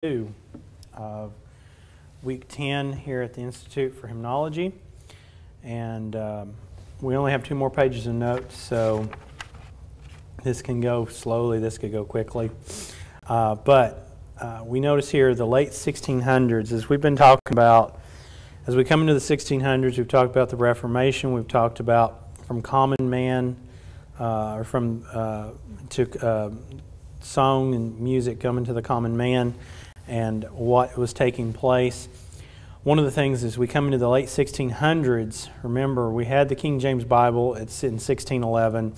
2 of week 10 here at the Institute for Hymnology, and we only have 2 more pages of notes, so this can go slowly, this could go quickly, but we notice here the late 1600s, as we've been talking about, as we come into the 1600s, we've talked about the Reformation, we've talked about from common man or from to song and music coming to the common man and what was taking place. One of the things is we come into the late 1600s, remember we had the King James Bible, it's in 1611.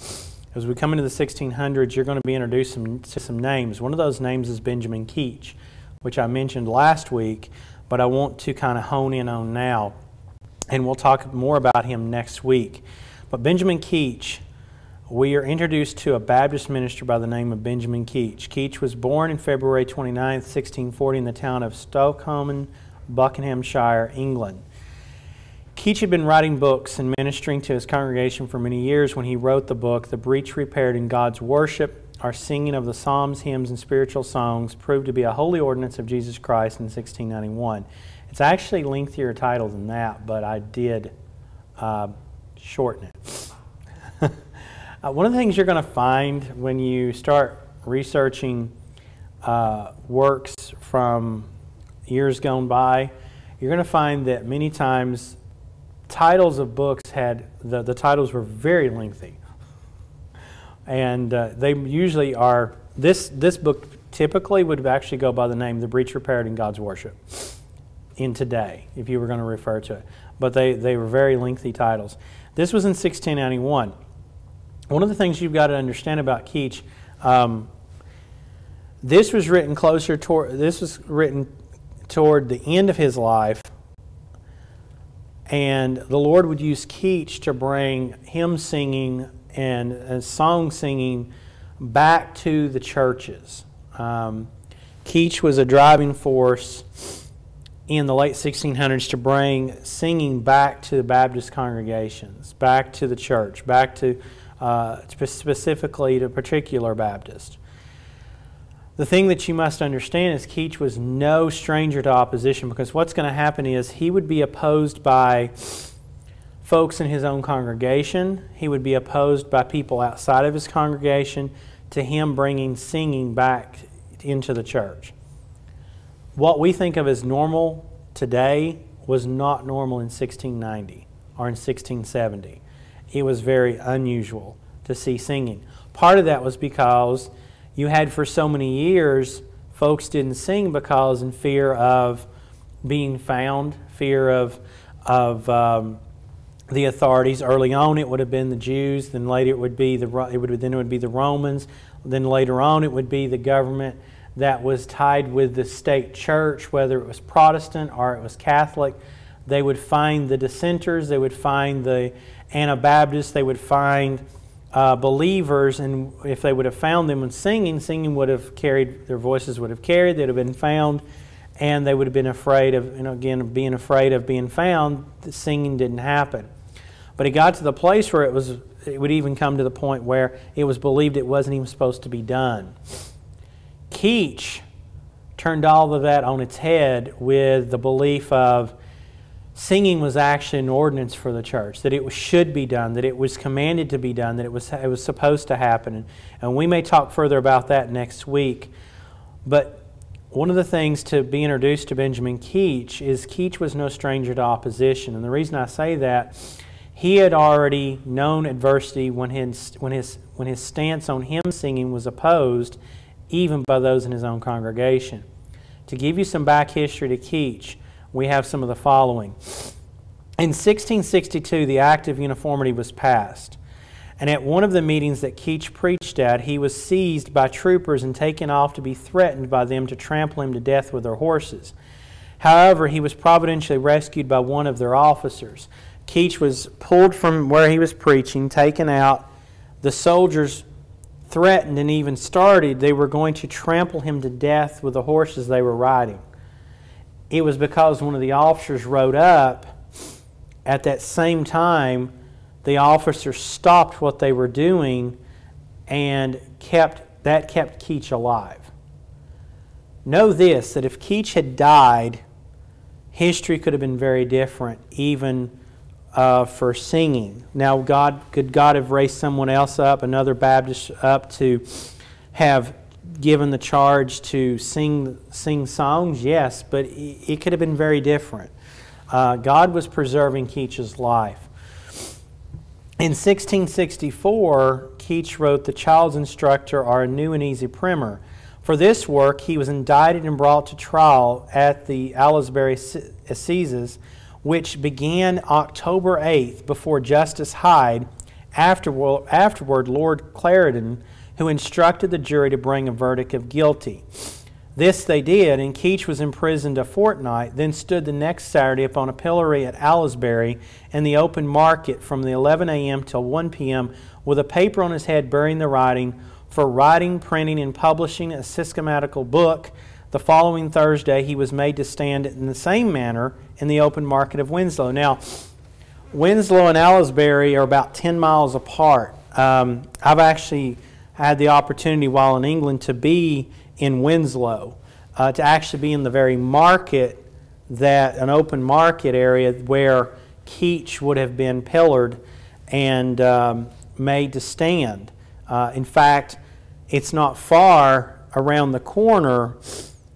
As we come into the 1600s, you're going to be introduced to some names. One of those names is Benjamin Keach, which I mentioned last week, but I want to kind of hone in on now. And we'll talk more about him next week. But Benjamin Keach, we are introduced to a Baptist minister by the name of Benjamin Keach. Keach was born in February 29, 1640 in the town of Stokeholm, Buckinghamshire, England. Keach had been writing books and ministering to his congregation for many years when he wrote the book, The Breach Repaired in God's Worship, Our Singing of the Psalms, Hymns, and Spiritual Songs, proved to be a holy ordinance of Jesus Christ in 1691. It's actually a lengthier title than that, but I did shorten it. One of the things you're going to find when you start researching works from years gone by, you're going to find that many times titles of books had, the titles were very lengthy. And they usually are, this book typically would actually go by the name The Breach Repaired in God's Worship in today, if you were going to refer to it. But they were very lengthy titles. This was in 1691. One of the things you've got to understand about Keach, this was written toward the end of his life, and the Lord would use Keach to bring hymn singing and song singing back to the churches. Keach was a driving force in the late 1600s to bring singing back to the Baptist congregations, back to the church, back to specifically to particular Baptist. The thing that you must understand is Keach was no stranger to opposition, because what's going to happen is he would be opposed by folks in his own congregation. He would be opposed by people outside of his congregation to him bringing singing back into the church. What we think of as normal today was not normal in 1690 or in 1670. It was very unusual to see singing. Part of that was because you had for so many years, folks didn't sing because in fear of being found, fear of the authorities. Early on, it would have been the Jews. Then later, it would be the Romans. Then later on, it would be the government that was tied with the state church, whether it was Protestant or it was Catholic. They would find the dissenters. They would find the Anabaptists. They would find believers, and if they would have found them and singing would have carried, their voices would have carried, they'd have been found, and they would have been afraid of, again, being afraid of being found, the singing didn't happen. But it got to the place where it would even come to the point where it was believed it wasn't even supposed to be done. Keach turned all of that on its head with the belief of singing was actually an ordinance for the church, that it should be done, that it was commanded to be done, that it was supposed to happen. And we may talk further about that next week. But one of the things to be introduced to Benjamin Keach is Keach was no stranger to opposition. And the reason I say that, he had already known adversity when his stance on hymn singing was opposed, even by those in his own congregation. To give you some back history to Keach, we have some of the following. In 1662, the Act of Uniformity was passed. And at one of the meetings that Keach preached at, he was seized by troopers and taken off to be threatened by them to trample him to death with their horses. However, he was providentially rescued by one of their officers. Keach was pulled from where he was preaching, taken out. The soldiers threatened and even started, they were going to trample him to death with the horses they were riding. It was because one of the officers rode up. At that same time, the officer stopped what they were doing and kept Keach alive. know this, that if Keach had died, history could have been very different, even for singing. Now, could God have raised someone else up, another Baptist up, to have given the charge to sing songs? Yes, but it could have been very different. God was preserving Keach's life. In 1664, Keach wrote The Child's Instructor, or a New and Easy Primer. For this work, he was indicted and brought to trial at the Aylesbury Assizes, which began October 8th before Justice Hyde, afterward Lord Clarendon, who instructed the jury to bring a verdict of guilty. This they did, and Keach was imprisoned a fortnight, then stood the next Saturday upon a pillory at Aylesbury in the open market from the 11 a.m. till 1 p.m. with a paper on his head bearing the writing, "For writing, printing, and publishing a systematical book." The following Thursday he was made to stand in the same manner in the open market of Winslow. Now, Winslow and Aylesbury are about 10 miles apart. I've actually had the opportunity while in England to be in Winslow, to actually be in the very market, an open market area where Keach would have been pillared and made to stand. In fact, it's not far around the corner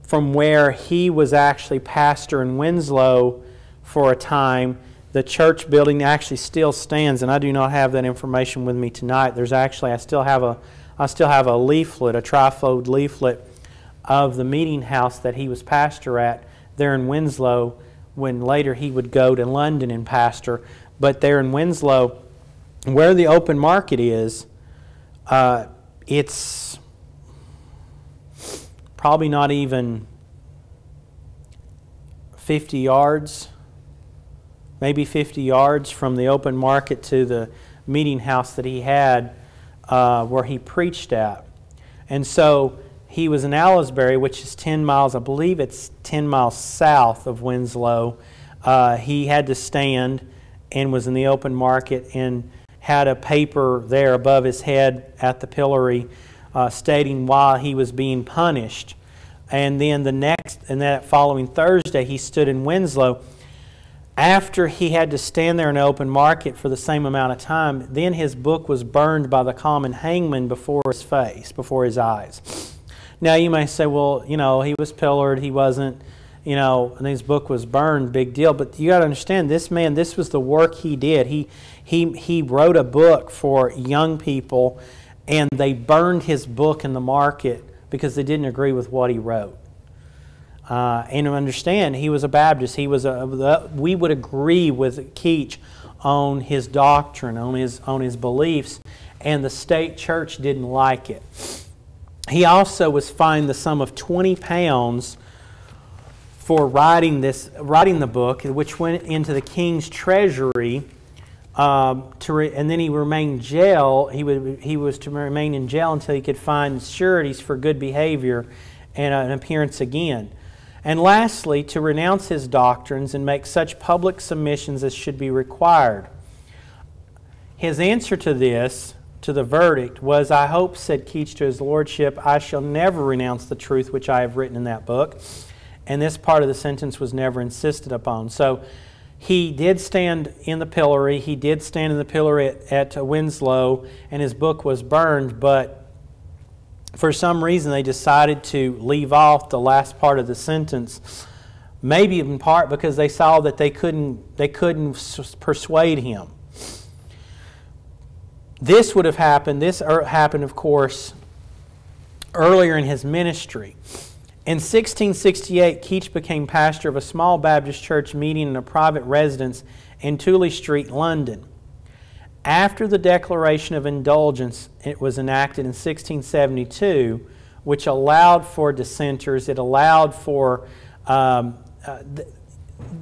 from where he was actually pastor in Winslow for a time. The church building actually still stands, and I do not have that information with me tonight. There's actually, I still have a leaflet, a trifold leaflet of the meeting house that he was pastor at there in Winslow, when later he would go to London and pastor. But there in Winslow, where the open market is, it's probably not even 50 yards, maybe 50 yards from the open market to the meeting house that he had where he preached at. And so he was in Aylesbury, which is 10 miles, I believe it's 10 miles south of Winslow. He had to stand and was in the open market and had a paper there above his head at the pillory stating why he was being punished. And then that following Thursday, he stood in Winslow. After he had to stand there in an open market for the same amount of time, then his book was burned by the common hangman before his face, before his eyes. Now you may say, well, you know, he was pillared, he wasn't, you know, and his book was burned, big deal. But you got to understand, this man, this was the work he did. He wrote a book for young people, and they burned his book in the market because they didn't agree with what he wrote. And understand, he was a Baptist. He was we would agree with Keach on his doctrine, on his beliefs, and the state church didn't like it. He also was fined the sum of 20 pounds for writing the book, which went into the king's treasury. And then he remained in jail. He was to remain in jail until he could find sureties for good behavior and an appearance again. And lastly, to renounce his doctrines and make such public submissions as should be required. His answer to this, to the verdict, was, "I hope," said Keach to his lordship, "I shall never renounce the truth which I have written in that book." And this part of the sentence was never insisted upon. So he did stand in the pillory. He did stand in the pillory at Winslow, and his book was burned, but for some reason they decided to leave off the last part of the sentence, maybe in part because they saw that they couldn't persuade him. This would have happened, of course, earlier in his ministry. In 1668, Keach became pastor of a small Baptist church meeting in a private residence in Tooley Street, London. After the Declaration of Indulgence, it was enacted in 1672, which allowed for dissenters. It allowed for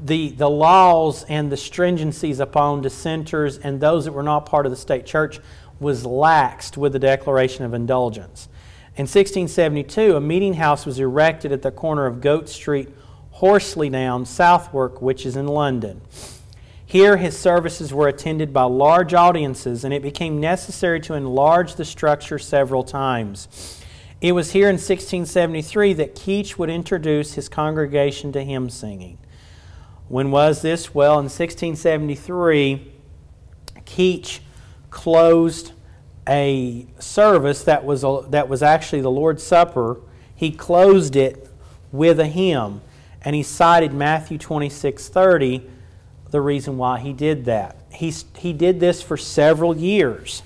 the laws and the stringencies upon dissenters and those that were not part of the state church was laxed with the Declaration of Indulgence. In 1672, a meeting house was erected at the corner of Goat Street, Horsley Down, Southwark, which is in London. Here his services were attended by large audiences, and it became necessary to enlarge the structure several times. It was here in 1673 that Keach would introduce his congregation to hymn singing. When was this? Well, in 1673, Keach closed a service that was actually the Lord's Supper. He closed it with a hymn, and he cited Matthew 26:30, the reason why he did that. He did this for several years.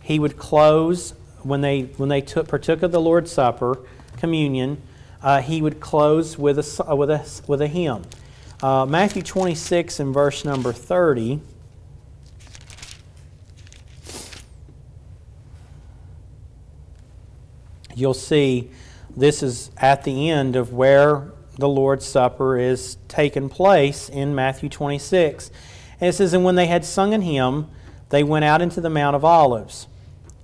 He would close when they partook of the Lord's Supper, communion. He would close with a hymn. Matthew 26 and verse number 30. You'll see this is at the end of where the Lord's Supper is taking place in Matthew 26. And it says, "And when they had sung an hymn, they went out into the Mount of Olives."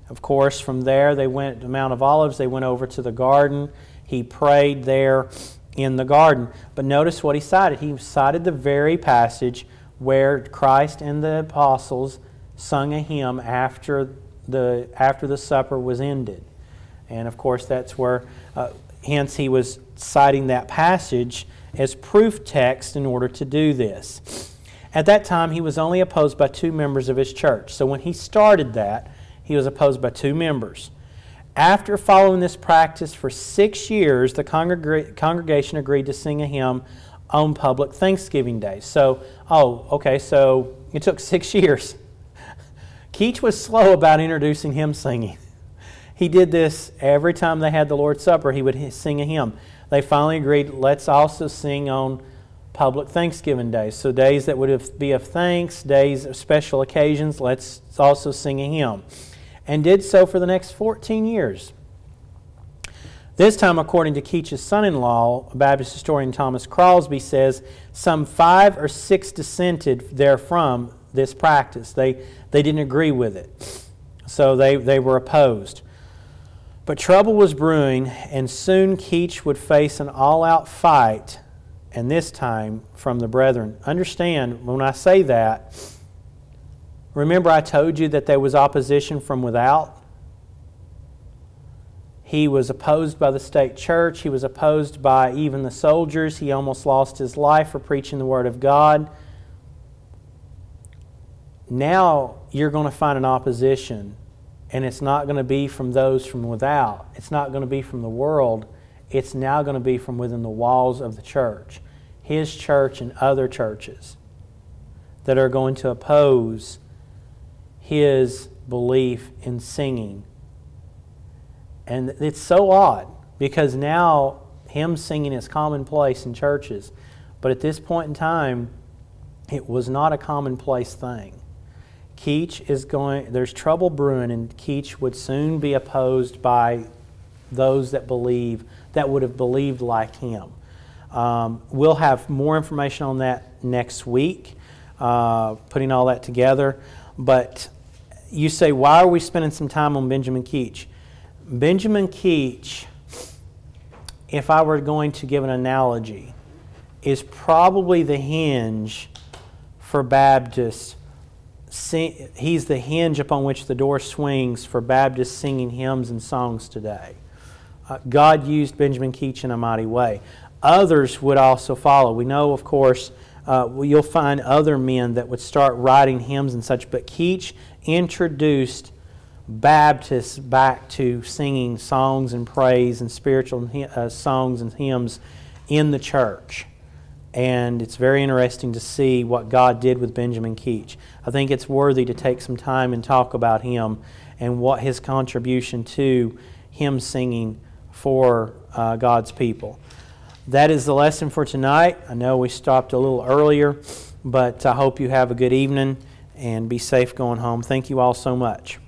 Of course, from there they went to the Mount of Olives, they went over to the garden. He prayed there in the garden. But notice what he cited. He cited the very passage where Christ and the apostles sung a hymn after the supper was ended. And of course, that's where, hence he was citing that passage as proof text in order to do this. At that time, he was only opposed by 2 members of his church. So when he started that, he was opposed by 2 members. After following this practice for 6 years, the congregation agreed to sing a hymn on public Thanksgiving Day. So it took 6 years. Keach was slow about introducing hymn singing. He did this every time they had the Lord's Supper. He would sing a hymn. They finally agreed, let's also sing on public Thanksgiving days. So days that would be of thanks, days of special occasions, let's also sing a hymn. And did so for the next 14 years. This time, according to Keach's son-in-law, Baptist historian Thomas Crosby says, some 5 or 6 dissented therefrom this practice. They didn't agree with it. So they were opposed. But trouble was brewing, and soon Keach would face an all-out fight, and this time from the brethren. Understand, when I say that, remember I told you that there was opposition from without? He was opposed by the state church. He was opposed by even the soldiers. He almost lost his life for preaching the Word of God. Now you're going to find an opposition. And it's not going to be from those from without. It's not going to be from the world. It's now going to be from within the walls of the church. His church and other churches that are going to oppose his belief in singing. And it's so odd because now hymn singing is commonplace in churches. But at this point in time, it was not a commonplace thing. Keach is there's trouble brewing, and Keach would soon be opposed by those that would have believed like him. We'll have more information on that next week, putting all that together. But you say, why are we spending some time on Benjamin Keach? Benjamin Keach, if I were going to give an analogy, is probably the hinge for Baptists. He's the hinge upon which the door swings for Baptists singing hymns and songs today. God used Benjamin Keach in a mighty way. Others would also follow. We know, of course, you'll find other men that would start writing hymns and such, but Keach introduced Baptists back to singing songs and praise and spiritual songs and hymns in the church. And it's very interesting to see what God did with Benjamin Keach. I think it's worthy to take some time and talk about him and what his contribution to hymn singing for God's people. That is the lesson for tonight. I know we stopped a little earlier, but I hope you have a good evening and be safe going home. Thank you all so much.